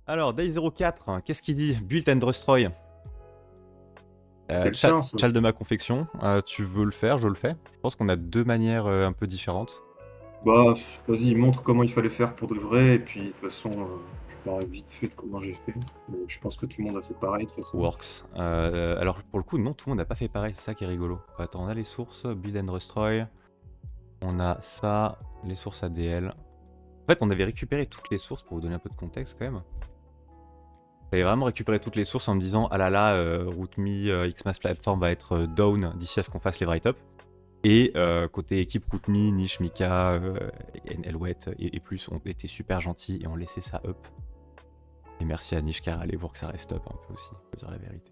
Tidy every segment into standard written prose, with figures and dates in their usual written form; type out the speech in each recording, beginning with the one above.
Alors, Day04, hein, qu'est-ce qu'il dit? Build and Destroy. C'est le sien, ça. Chal de ma confection, tu veux le faire, je le fais. Je pense qu'on a deux manières un peu différentes. Bah, vas-y, montre comment il fallait faire pour de vrai, et puis de toute façon, je parle vite fait de comment j'ai fait. Mais je pense que tout le monde a fait pareil de toute façon. Works. Alors pour le coup, non, tout le monde n'a pas fait pareil, c'est ça qui est rigolo. Attends, on a les sources, Build and Destroy. On a ça, les sources ADL. En fait, on avait récupéré toutes les sources pour vous donner un peu de contexte quand même. J'avais vraiment récupéré toutes les sources en me disant ah là là, RootMe, Xmass Platform va être down d'ici à ce qu'on fasse les write-up. Et côté équipe RootMe, Niche, Mika, NLWet et plus ont été super gentils et ont laissé ça up. Et merci à Niche Carralé pour que ça reste up un peu aussi, faut dire la vérité.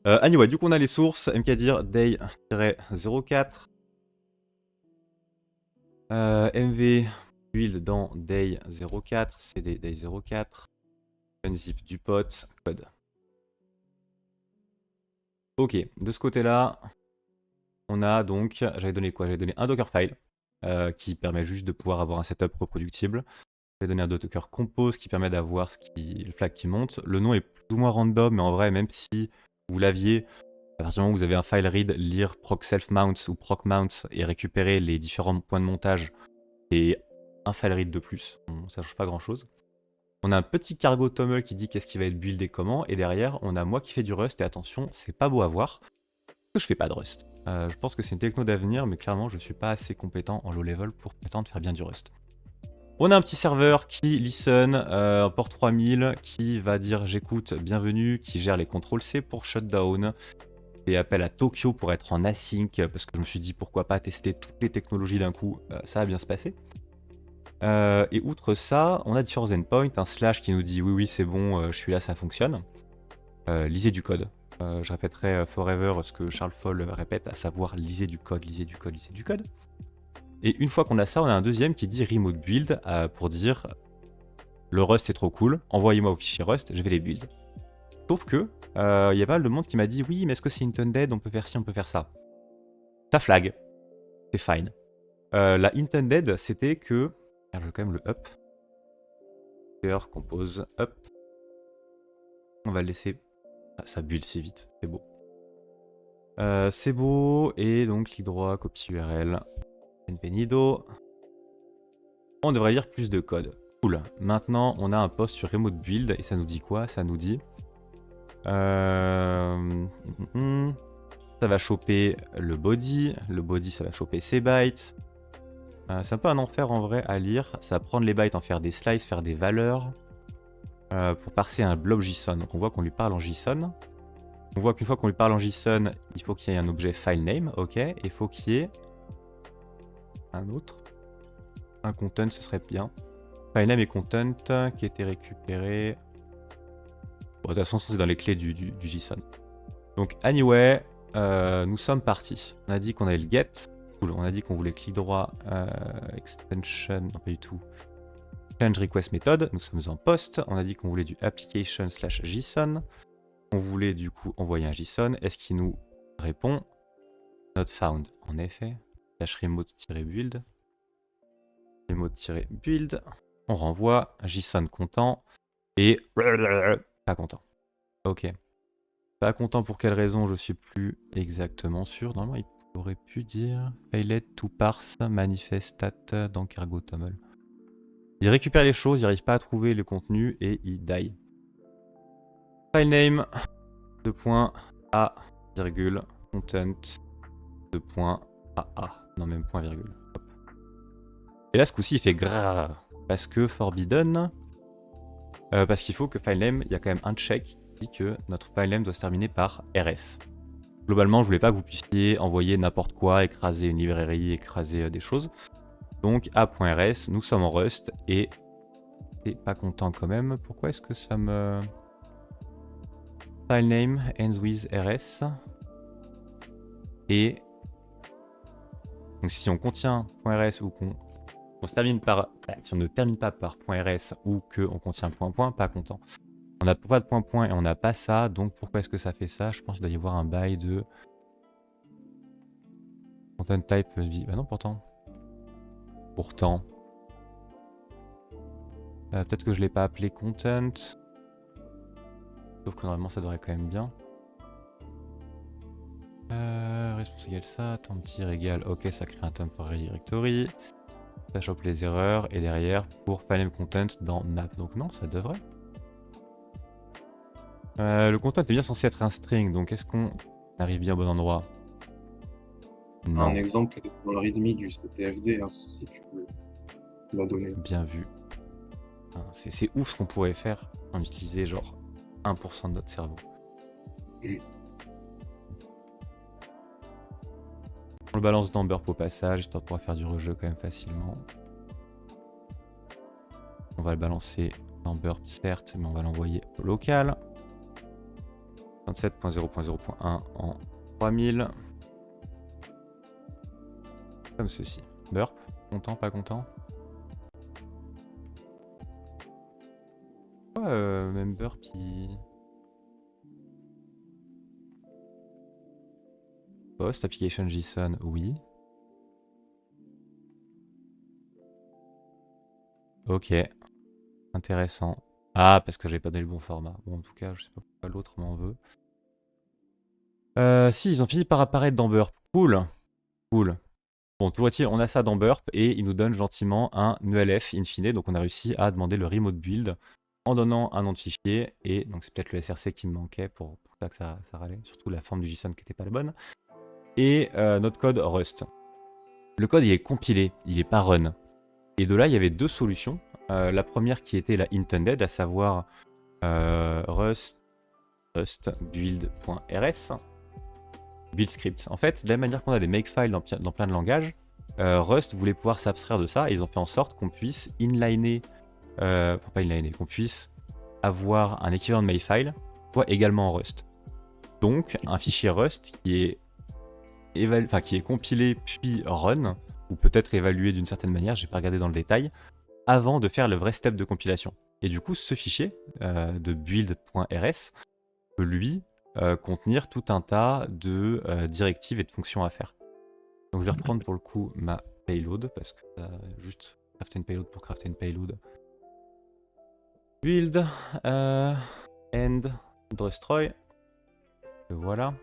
Anyway, du coup on a les sources, MKDir Day-04. MV build dans Day04, CD Day04. Unzip du pote, code. Ok, de ce côté-là, on a donc, j'avais donné quoi? J'avais donné un Dockerfile qui permet juste de pouvoir avoir un setup reproductible. J'avais donné un Docker Compose qui permet d'avoir le flag qui monte. Le nom est plus ou moins random, mais en vrai, même si vous l'aviez, à partir du moment où vous avez un file read, lire proc self mounts ou proc mounts et récupérer les différents points de montage et un file read de plus, ça change pas grand chose. On a un petit cargo toml qui dit qu'est-ce qui va être buildé comment, et derrière on a moi qui fais du Rust, et attention, c'est pas beau à voir, parce que je fais pas de Rust. Je pense que c'est une techno d'avenir, mais clairement je suis pas assez compétent en low level pour prétendre faire bien du Rust. On a un petit serveur qui listen, port 3000, qui va dire j'écoute, bienvenue, qui gère les contrôles C pour shutdown, et appelle à Tokyo pour être en async, parce que je me suis dit pourquoi pas tester toutes les technologies d'un coup, ça va bien se passer. Et outre ça, on a différents endpoints, un slash qui nous dit oui oui c'est bon, je suis là, ça fonctionne. Lisez du code. Je répéterai forever ce que Charles Foll répète, à savoir lisez du code, lisez du code, lisez du code. Et une fois qu'on a ça, on a un deuxième qui dit remote build pour dire le Rust c'est trop cool, envoyez-moi vos fichiers Rust, je vais les build. Sauf que il y a pas mal de monde qui m'a dit oui mais est-ce que c'est intended, on peut faire ci, on peut faire ça. Ça flag, c'est fine. La intended c'était que, je vais quand même le up. Compose up. On va le laisser. Ah, ça build si vite, c'est beau, et donc clic droit, copie URL, npnido. On devrait lire plus de code. Cool. Maintenant, on a un post sur remote build, et ça nous dit quoi? Ça nous dit... ça va choper le body ça va choper ses bytes. C'est un peu un enfer en vrai à lire, ça va prendre les bytes, en faire des slices, faire des valeurs, pour parser un blob JSON. Donc on voit qu'on lui parle en JSON. On voit qu'une fois qu'on lui parle en JSON, il faut qu'il y ait un objet filename, ok, et il faut qu'il y ait un autre. Un content, ce serait bien. Filename et content qui a été récupéré. Bon, de toute façon, c'est dans les clés du JSON. Donc, anyway, nous sommes partis. On a dit qu'on avait le get. Cool. On a dit qu'on voulait clic droit, extension, non pas du tout. Change request method. Nous sommes en post. On a dit qu'on voulait du application/JSON. On voulait du coup envoyer un JSON. Est-ce qu'il nous répond? Not found, en effet. Remote-build. Remote-build. On renvoie. JSON content. Et pas content. Ok. Pas content pour quelle raison, je suis plus exactement sûr. Normalement, il aurait pu dire failed to parse manifestat dans cargo toml. Il récupère les choses, il n'arrive pas à trouver le contenu et il die. Filename, .a, content, .aa. Non, même point virgule. Hop. Et là, ce coup-ci, il fait grrrr. Parce que forbidden. Parce qu'il faut que filename, il y a quand même un check qui dit que notre filename doit se terminer par rs. Globalement, je voulais pas que vous puissiez envoyer n'importe quoi, écraser une librairie, écraser des choses. Donc, a.rs, nous sommes en Rust et t'es pas content quand même. Pourquoi est-ce que ça me... Filename ends with rs. Et donc si on contient .rs ou qu'on se termine par... Si on ne termine pas par .rs ou qu'on contient .point, pas content. On n'a pas de .point et on n'a pas ça, donc pourquoi est-ce que ça fait ça? Je pense qu'il doit y avoir un bail de... Content type... Bah non, pourtant. Peut-être que je l'ai pas appelé content. Sauf que normalement ça devrait quand même bien. Response égale ça, temp-tir égale, ok, ça crée un temporary directory. Ça chope les erreurs et derrière pour file name content dans map. Donc non, ça devrait. Le content est bien censé être un string, donc est-ce qu'on arrive bien au bon endroit? Non. Un exemple qui est dans le readme du CTFD, hein, si tu veux la donner. Bien vu. C'est ouf ce qu'on pourrait faire en utiliser genre 1% de notre cerveau. On le balance dans burp au passage, histoire de pouvoir faire du rejeu quand même facilement. On va le balancer dans burp certes, mais on va l'envoyer au local. 27.0.0.1 en 3000. Comme ceci. Burp, content, pas content? Même burp il... Post, application JSON, oui. Ok. Intéressant. Ah, parce que j'avais pas donné le bon format. Bon, en tout cas, je sais pas pourquoi l'autre m'en veut. Si, ils ont fini par apparaître dans burp. Cool. Cool. Bon, toujours est-il, on a ça dans burp et il nous donne gentiment un ELF in fine. Donc on a réussi à demander le remote build en donnant un nom de fichier. Et donc c'est peut-être le SRC qui me manquait pour ça que ça râlait. Surtout la forme du JSON qui n'était pas la bonne. Et notre code Rust. Le code il est compilé, il n'est pas run. Et de là il y avait deux solutions. La première qui était la intended, à savoir Rust build.rs. Build script. En fait, de la même manière qu'on a des makefiles dans plein de langages, Rust voulait pouvoir s'abstraire de ça et ils ont fait en sorte qu'on puisse inliner, enfin pas inliner, qu'on puisse avoir un équivalent de makefile, soit également en Rust. Donc un fichier Rust qui est compilé puis run, ou peut-être évalué d'une certaine manière, j'ai pas regardé dans le détail, avant de faire le vrai step de compilation. Et du coup, ce fichier de build.rs peut lui contenir tout un tas de directives et de fonctions à faire. Donc je vais reprendre pour le coup ma payload, parce que juste crafter une payload pour crafter une payload. Build, end, destroy. Voilà.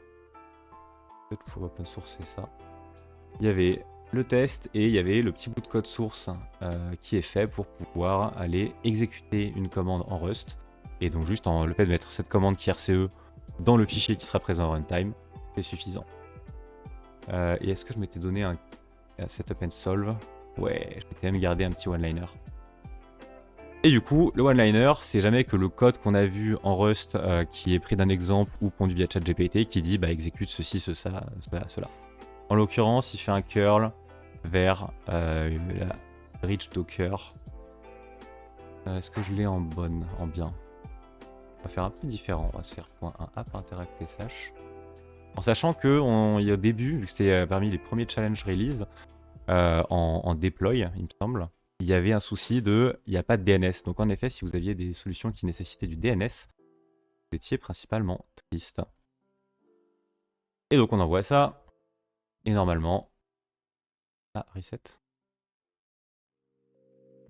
Peut-être pour open source, c'est ça. Il y avait le test et il y avait le petit bout de code source qui est fait pour pouvoir aller exécuter une commande en Rust. Et donc juste le fait de mettre cette commande qui RCE dans le fichier qui sera présent en runtime, c'est suffisant. Et est-ce que je m'étais donné un setup and solve? Ouais, je m'étais même gardé un petit one-liner. Et du coup, le one-liner, c'est jamais que le code qu'on a vu en Rust qui est pris d'un exemple ou pondu via ChatGPT qui dit bah exécute ceci, cela. En l'occurrence, il fait un curl vers la reach docker. Est-ce que je l'ai en bien? On va faire un peu différent, on va se faire .1app interact sh. En sachant que au début, vu que c'était parmi les premiers challenges release en deploy, il me semble, il y avait un souci il n'y a pas de DNS. Donc en effet, si vous aviez des solutions qui nécessitaient du DNS, vous étiez principalement triste. Et donc on envoie ça, et normalement... Ah, reset.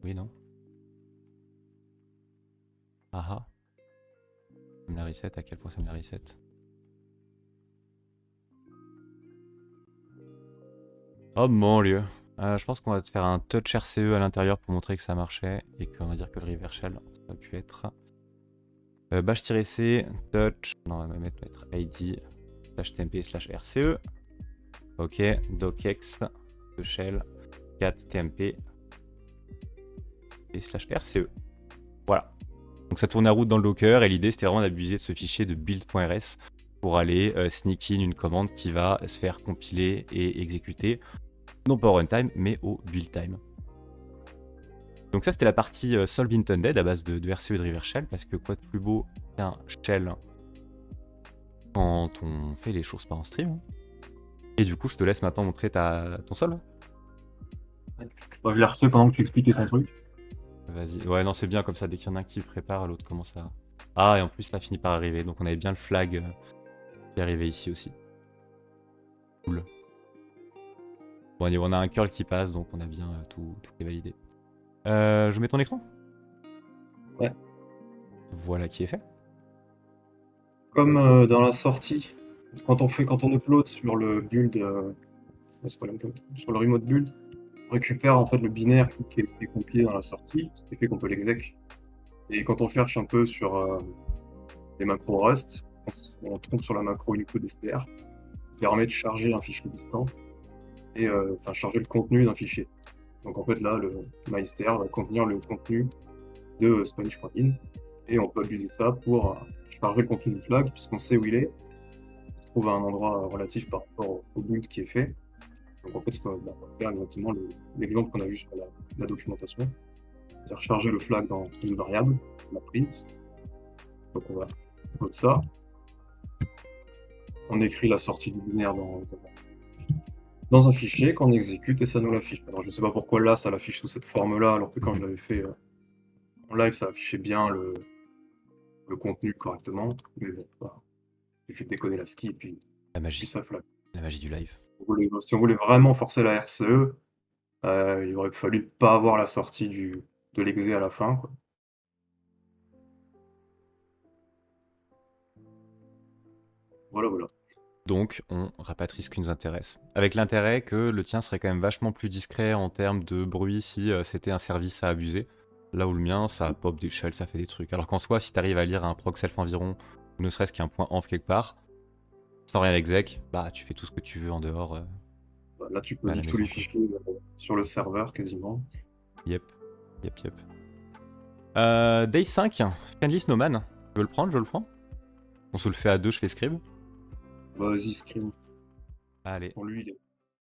Oui, non. Ah ah. Ça me la reset, à quel point ça me la reset? Oh mon dieu. Je pense qu'on va faire un touch RCE à l'intérieur pour montrer que ça marchait et qu'on va dire que le reverse shell ça a pu être. Bash-c, touch, non on va mettre id /tmp/rce. Ok, docx de shell 4 tmp et /rce. Voilà. Donc ça tourne à route dans le Docker et l'idée c'était vraiment d'abuser de ce fichier de build.rs pour aller sneak in une commande qui va se faire compiler et exécuter, non pas au runtime, mais au build time. Donc ça c'était la partie solve intended à base de RCE et de reverse shell, parce que quoi de plus beau qu'un shell quand on fait les choses pas en stream. Et du coup je te laisse maintenant montrer ton solve. Bon, je l'ai refait pendant que tu expliquais ton truc. Vas-y, ouais non c'est bien comme ça, dès qu'il y en a un qui le prépare, l'autre commence à... Ah et en plus ça a fini par arriver, donc on avait bien le flag qui est arrivé ici aussi. Cool. Bon on a un curl qui passe, donc on a bien tout qui est validé. Je mets ton écran? Ouais. Voilà qui est fait. Comme dans la sortie, quand on upload sur le build, c'est pas l'upload, sur le remote build, on récupère en fait le binaire qui est compilé dans la sortie, ce qui fait qu'on peut l'exec. Et quand on cherche un peu sur les macros Rust, on tombe sur la macro include.str, qui permet de charger un fichier distant et charger le contenu d'un fichier. Donc en fait là, le MyStr va contenir le contenu de Spanish.in et on peut utiliser ça pour charger le contenu du flag puisqu'on sait où il est. On se trouve à un endroit relatif par rapport au build qui est fait. Donc en fait, on va faire exactement l'exemple qu'on a vu sur la documentation. C'est-à-dire charger le flag dans une variable, la print. Donc on va code ça. On écrit la sortie du binaire dans un fichier qu'on exécute et ça nous l'affiche. Alors je sais pas pourquoi là ça l'affiche sous cette forme-là, alors que quand je l'avais fait en live, ça affichait bien le contenu correctement. Mais bon, voilà. Il suffit de décoder la ski et puis ça flag. La magie du live. Si on voulait vraiment forcer la RCE, il aurait fallu pas avoir la sortie de l'exé à la fin, quoi. Voilà. Donc, on rapatrie ce qui nous intéresse. Avec l'intérêt que le tien serait quand même vachement plus discret en termes de bruit si c'était un service à abuser. Là où le mien, ça pop des shells, ça fait des trucs. Alors qu'en soi, si t'arrives à lire un proc self environ, ou ne serait-ce qu'un point env quelque part, sans rien exec, bah tu fais tout ce que tu veux en dehors. Là, tu peux lire tous les fichiers sur le serveur quasiment. Yep. Day 5, Friendly Snowman. Tu veux le prendre? Je le prends. On se le fait à deux, je fais scribe. Vas-y, screen. Allez. Pour lui, il est